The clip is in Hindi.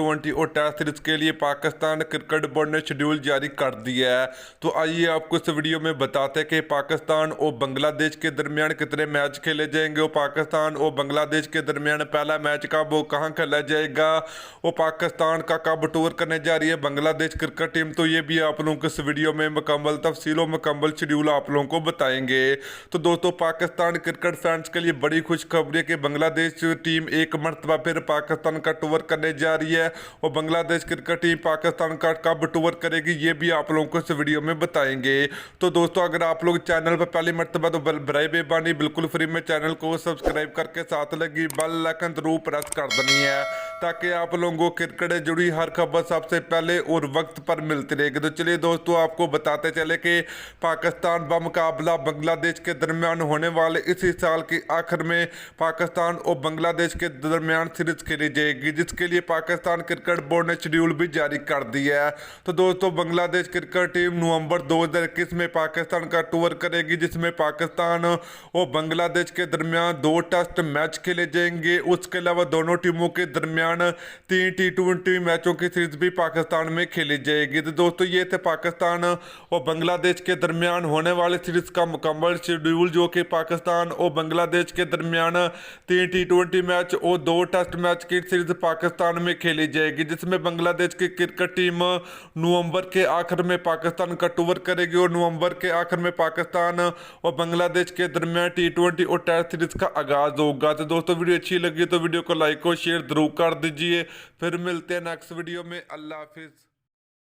T20 और टेस्ट सीरीज के लिए पाकिस्तान क्रिकेट बोर्ड ने शेड्यूल जारी कर दिया है। तो आइए आपको इस वीडियो में बताते हैं कि पाकिस्तान और बांग्लादेश के दरमियान कितने मैच खेले जाएंगे और पाकिस्तान और बांग्लादेश के दरमियान पहला मैच कब वो कहाँ खेला जाएगा और पाकिस्तान का कब टूर करने जा रही है बांग्लादेश क्रिकेट टीम। तो ये भी आप लोगों को इस वीडियो में मुकम्मल तफसील और मुकम्मल शेड्यूल आप लोगों को बताएंगे। तो दोस्तों, पाकिस्तान क्रिकेट फैंस के लिए बड़ी खुशखबरी है कि बांग्लादेश टीम एक मरतबा फिर पाकिस्तान का टूर करने जा रही है और बांग्लादेश क्रिकेट टीम पाकिस्तान का कब टूर करेगी ये भी आप लोगों को इस वीडियो में बताएंगे। तो दोस्तों, अगर आप लोग चैनल पर पहली मरतबा तो बराए बेबानी बिल्कुल फ्री में चैनल को सब्सक्राइब करके साथ लगी बेल आइकन जरूर प्रेस कर देनी है ताकि आप लोगों को क्रिकेट से जुड़ी हर खबर सबसे पहले और वक्त पर मिलती रहेगी। तो चलिए दोस्तों, आपको बताते चले कि पाकिस्तान बमुकाबला बांग्लादेश के दरमियान होने वाले इसी साल के आखिर में पाकिस्तान और बांग्लादेश के दरमियान सीरीज खेली जाएगी, जिसके लिए पाकिस्तान क्रिकेट बोर्ड ने शेड्यूल भी जारी कर दिया है। तो दोस्तों, बांग्लादेश क्रिकेट टीम नवंबर 2021 में पाकिस्तान का टूर करेगी, जिसमें पाकिस्तान और बांग्लादेश के दरमियान 2 टेस्ट मैच खेले जाएंगे। उसके अलावा दोनों टीमों के दरमियान 3 T20 मैचों की सीरीज भी पाकिस्तान में खेली जाएगी। तो दोस्तों, ये थे पाकिस्तान और बांग्लादेश के दरमियान होने वाले सीरीज का मुकम्मल शेड्यूल, जो कि पाकिस्तान और बांग्लादेश के दरमियान 3 T20 मैच और 2 टेस्ट मैच की सीरीज पाकिस्तान में खेली जाएगी, जिसमें बांग्लादेश की क्रिकेट टीम नवंबर के आखिर में पाकिस्तान का टूर करेगी और नवंबर के आखिर में पाकिस्तान और बांग्लादेश के दरमियान T20 और टेस्ट सीरीज का आगाज होगा। तो दोस्तों, वीडियो अच्छी लगी तो वीडियो को लाइक और शेयर जरूर कर दीजिए। फिर मिलते हैं नेक्स्ट वीडियो में। अल्लाह हाफिज।